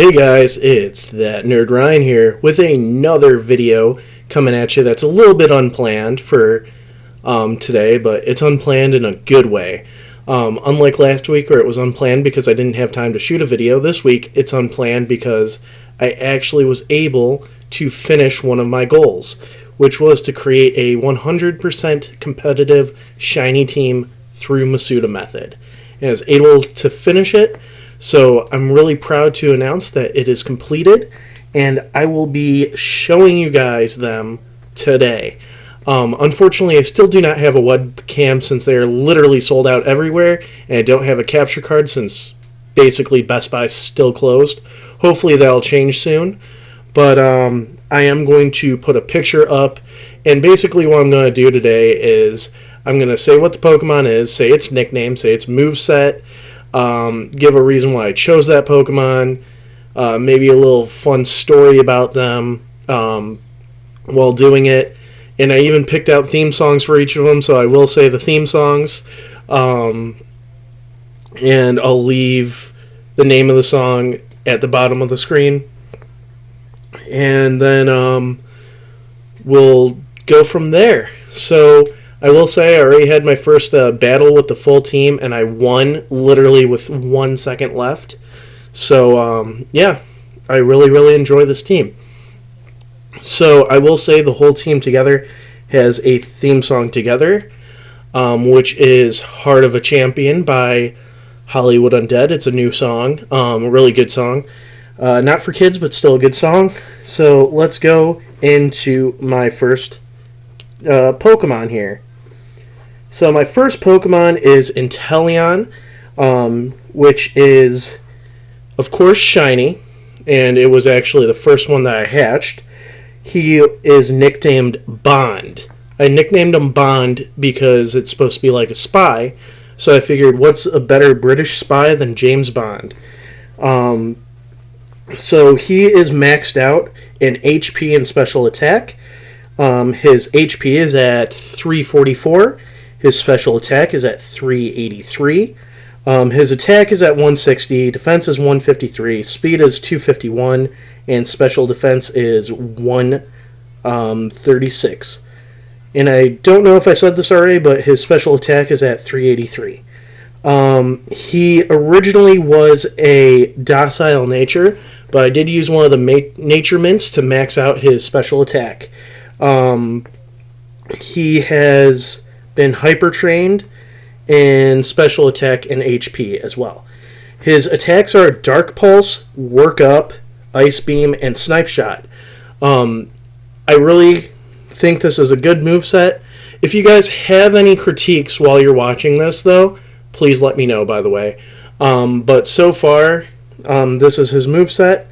Hey guys, it's that nerd Ryan here with another video coming at you that's a little bit unplanned for today, but it's unplanned in a good way. Unlike last week where it was unplanned because I didn't have time to shoot a video, this week it's unplanned because I actually was able to finish one of my goals, which was to create a 100% competitive shiny team through Masuda method. And I was able to finish it. So I'm really proud to announce that it is completed, and I will be showing you guys them today. Unfortunately, I still do not have a webcam since they are literally sold out everywhere, and I don't have a capture card since basically Best Buy is still closed. Hopefully that'll change soon, but I am going to put a picture up, and basically what I'm going to do today is I'm going to say what the Pokemon is, say its nickname, say its moveset, give a reason why I chose that Pokemon, maybe a little fun story about them while doing it, and I even picked out theme songs for each of them, so I will say the theme songs, and I'll leave the name of the song at the bottom of the screen, and then we'll go from there. So I will say I already had my first battle with the full team, and I won literally with 1 second left. So, yeah, I really enjoy this team. So I will say the whole team together has a theme song together, which is Heart of a Champion by Hollywood Undead. It's a new song, a really good song. Not for kids, but still a good song. So let's go into my first Pokemon here. So my first Pokemon is Talon, which is, of course, shiny, and it was actually the first one that I hatched. He is nicknamed Bond. I nicknamed him Bond because it's supposed to be like a spy, so I figured what's a better British spy than James Bond? So he is maxed out in HP and special attack. His HP is at 344. His special attack is at 383. His attack is at 160. Defense is 153. Speed is 251. And special defense is 136. And I don't know if I said this already, but his special attack is at 383. He originally was a docile nature, but I did use one of the nature mints to max out his special attack. He has been hyper trained in special attack and HP as well. His attacks are Dark Pulse, Work Up, Ice Beam, and Snipe Shot. I really think this is a good moveset. If you guys have any critiques while you're watching this, though, please let me know, by the way. But so far, this is his moveset.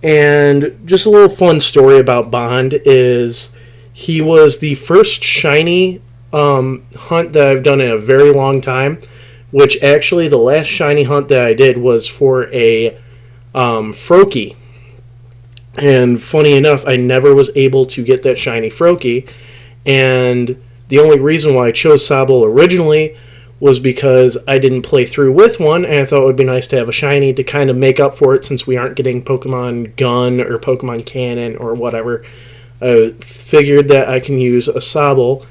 And just a little fun story about Bond is he was the first shiny hunt that I've done in a very long time, which actually the last shiny hunt that I did was for a Froakie. And funny enough, I never was able to get that shiny Froakie, and the only reason why I chose Sobble originally was because I didn't play through with one, and I thought it would be nice to have a shiny to kind of make up for it since we aren't getting Pokemon Gun or Pokemon Cannon or whatever. I figured that I can use a Sobble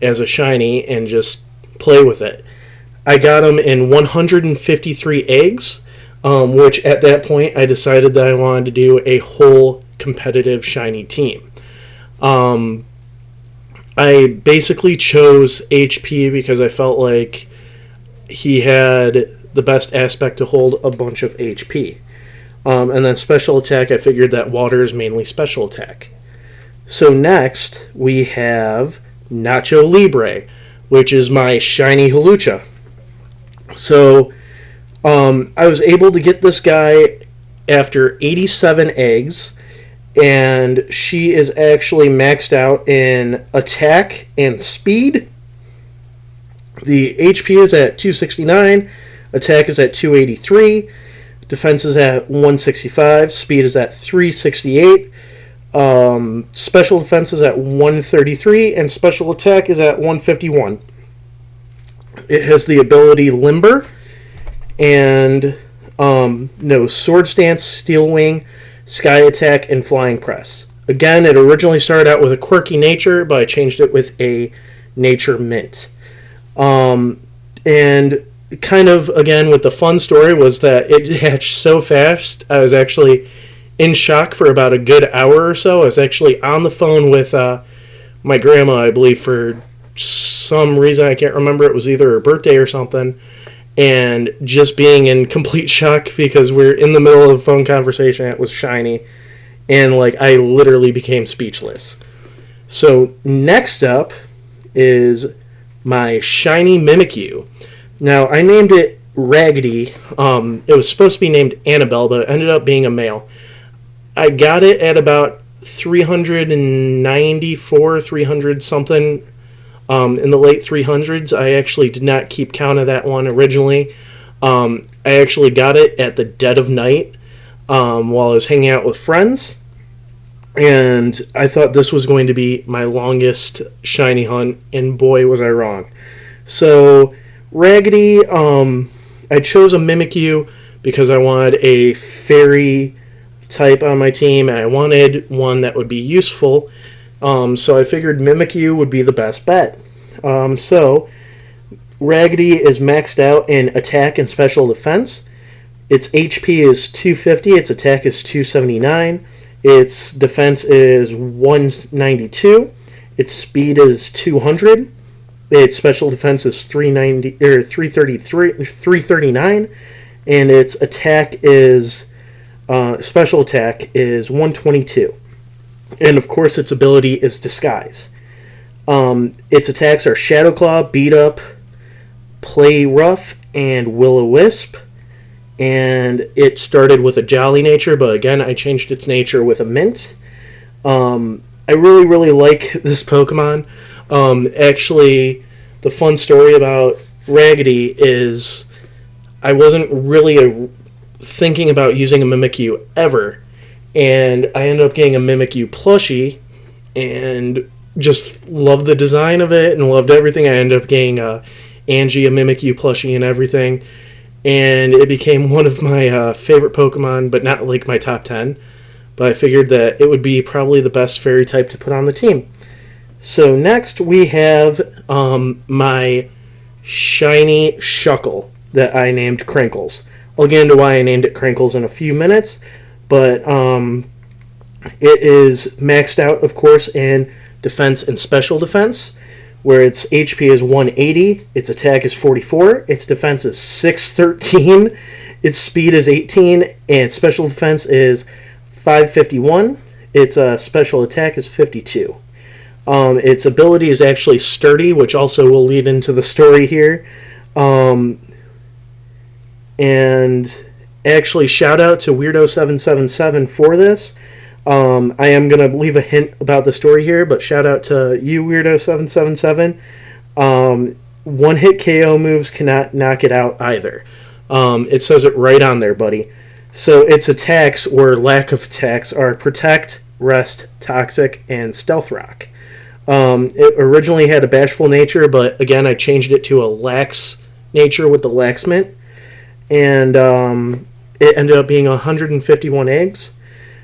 as a shiny and just play with it. I got him in 153 eggs, which at that point I decided that I wanted to do a whole competitive shiny team. I basically chose HP because I felt like he had the best aspect to hold a bunch of HP. And then special attack, I figured that water is mainly special attack. So next we have Nacho Libre, which is my shiny Hawlucha. So I was able to get this guy after 87 eggs, and she is actually maxed out in attack and speed. The HP is at 269, attack is at 283, defense is at 165, speed is at 368, special defense is at 133, and special attack is at 151. It has the ability Limber, and No Sword Stance, Steel Wing, Sky Attack, and Flying Press. Again, it originally started out with a quirky nature, but I changed it with a nature mint. And kind of, again, with the fun story was that it hatched so fast, I was actually in shock for about a good hour or so. I was actually on the phone with my grandma, I believe, for some reason. I can't remember. It was either her birthday or something. And just being in complete shock because we're in the middle of a phone conversation. It was shiny. And, like, I literally became speechless. So, next up is my shiny Mimikyu. Now, I named it Raggedy. It was supposed to be named Annabelle, but it ended up being a male. I got it at about 394, 300 something in the late 300s. I actually did not keep count of that one originally. I actually got it at the dead of night while I was hanging out with friends. And I thought this was going to be my longest shiny hunt, and boy, was I wrong. So, Raggedy, I chose a Mimikyu because I wanted a fairy type on my team, and I wanted one that would be useful. So I figured Mimikyu would be the best bet. So, Raggedy is maxed out in attack and special defense. Its HP is 250, its attack is 279. Its defense is 192. Its speed is 200. Its special defense is 339, and its attack is special attack is 122. And of course, its ability is disguise. Its attacks are Shadow Claw, Beat Up, Play Rough, and Will-O-Wisp. And it started with a jolly nature, but again, I changed its nature with a mint. I really, really like this Pokemon. Actually, the fun story about Raggedy is I wasn't really thinking about using a Mimikyu ever, and I ended up getting a Mimikyu plushie, and just loved the design of it and loved everything. I ended up getting Angie, a Mimikyu plushie, and everything. And it became one of my favorite Pokemon, but not like my top 10. But I figured that it would be probably the best fairy type to put on the team. So next we have my shiny Shuckle that I named Crinkles. I'll get into why I named it Crinkles in a few minutes. But it is maxed out, of course, in defense and special defense, where its HP is 180, its attack is 44, its defense is 613, its speed is 18, and special defense is 551. Its special attack is 52. Its ability is actually Sturdy, which also will lead into the story here. And actually, shout out to Weirdo777 for this. I am going to leave a hint about the story here, but shout out to you, Weirdo777. One-hit KO moves cannot knock it out either. It says it right on there, buddy. So its attacks, or lack of attacks, are Protect, Rest, Toxic, and Stealth Rock. It originally had a Bashful nature, but again, I changed it to a Lax nature with the Lax Mint. And it ended up being 151 eggs.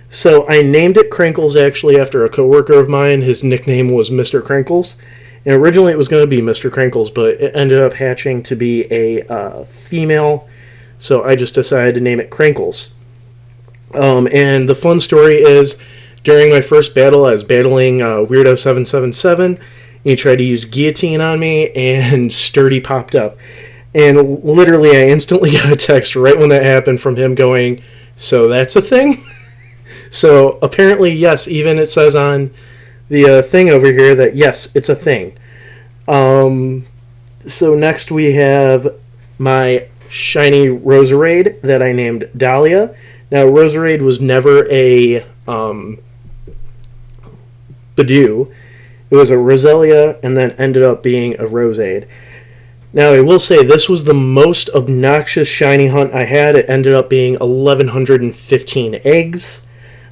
So I named it Crinkles, actually, after a coworker of mine. His nickname was Mr. Crinkles. And originally it was going to be Mr. Crinkles, but it ended up hatching to be a female. So I just decided to name it Crinkles. And the fun story is, during my first battle, I was battling Weirdo777. He tried to use Guillotine on me, and Sturdy popped up. And literally, I instantly got a text right when that happened from him going, "So that's a thing?" So apparently, yes, even it says on the thing over here that, yes, it's a thing. So next we have my shiny Roserade that I named Dahlia. Now, Roserade was never a Badoo. It was a Roselia and then ended up being a Roseade. Now, I will say this was the most obnoxious shiny hunt I had. It ended up being 1,115 eggs.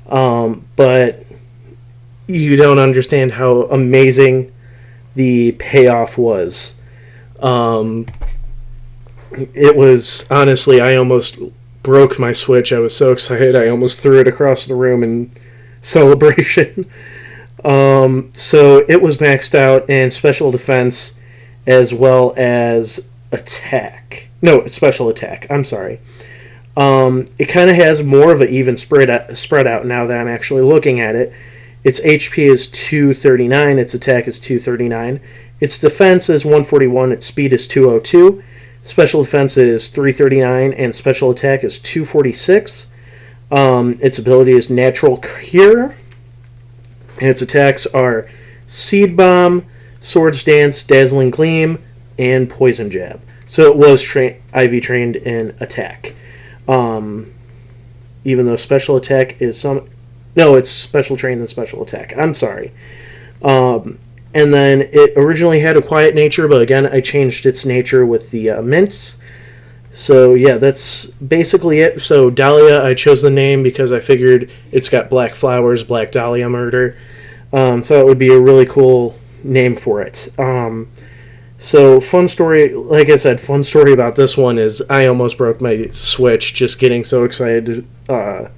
But you don't understand how amazing the payoff was. It was, honestly, I almost broke my Switch. I was so excited I almost threw it across the room in celebration. So it was maxed out in special defense as well as attack. No, special attack. I'm sorry. It kind of has more of an even spread out now that I'm actually looking at it. Its HP is 239. Its attack is 239. Its defense is 141. Its speed is 202. Special defense is 339, and special attack is 246. Its ability is Natural Cure. And its attacks are Seed Bomb, Swords Dance, Dazzling Gleam, and Poison Jab. So it was IV trained in attack. Even though special attack is some... No, it's special trained in special attack. I'm sorry. And then it originally had a quiet nature, but again, I changed its nature with the mints. So yeah, that's basically it. So Dahlia, I chose the name because I figured it's got black flowers, Black Dahlia murder. Thought it would be a really cool name for it. So fun story, like I said, fun story about this one is I almost broke my Switch just getting so excited to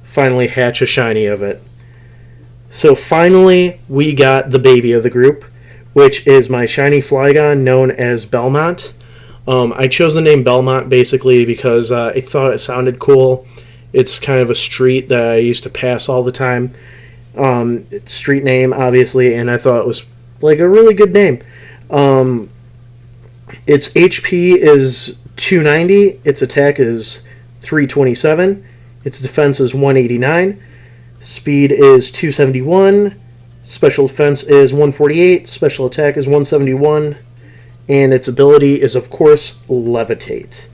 finally hatch a shiny of it. So finally, we got the baby of the group, which is my shiny Flygon known as Belmont. I chose the name Belmont basically because I thought it sounded cool. It's kind of a street that I used to pass all the time. It's street name, obviously, and I thought it was like a really good name. Its HP is 290. Its attack is 327. Its defense is 189. Speed is 271. Special defense is 148. Special attack is 171. And its ability is, of course, Levitate.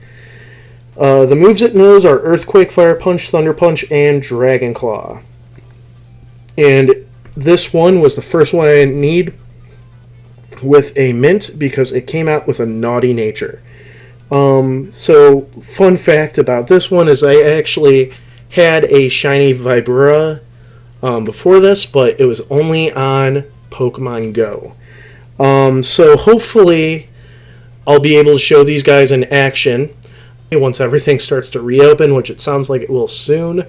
The moves it knows are Earthquake, Fire Punch, Thunder Punch, and Dragon Claw. And this one was the first one I didn't need with a mint because it came out with a naughty nature. So, fun fact about this one is I actually had a shiny Vibra before this, but it was only on Pokemon Go. So hopefully I'll be able to show these guys in action once everything starts to reopen, which it sounds like it will soon.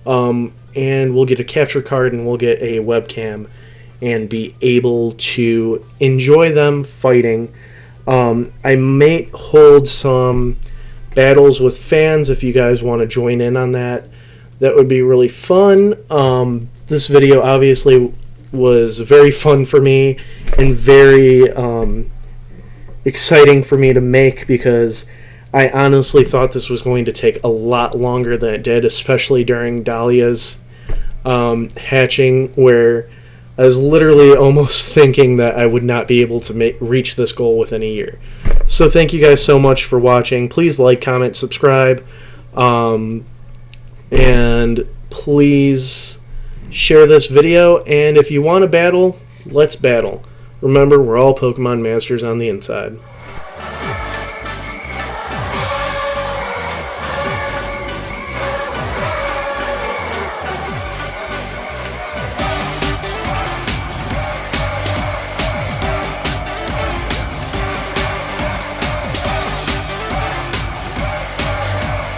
And we'll get a capture card and we'll get a webcam and be able to enjoy them fighting. I may hold some battles with fans if you guys want to join in on that. That would be really fun. This video obviously was very fun for me and very exciting for me to make because I honestly thought this was going to take a lot longer than it did, especially during Dahlia's hatching, where I was literally almost thinking that I would not be able to reach this goal within a year. So thank you guys so much for watching. Please like, comment, subscribe, and please share this video. And if you want to battle, let's battle. Remember, we're all Pokemon masters on the inside.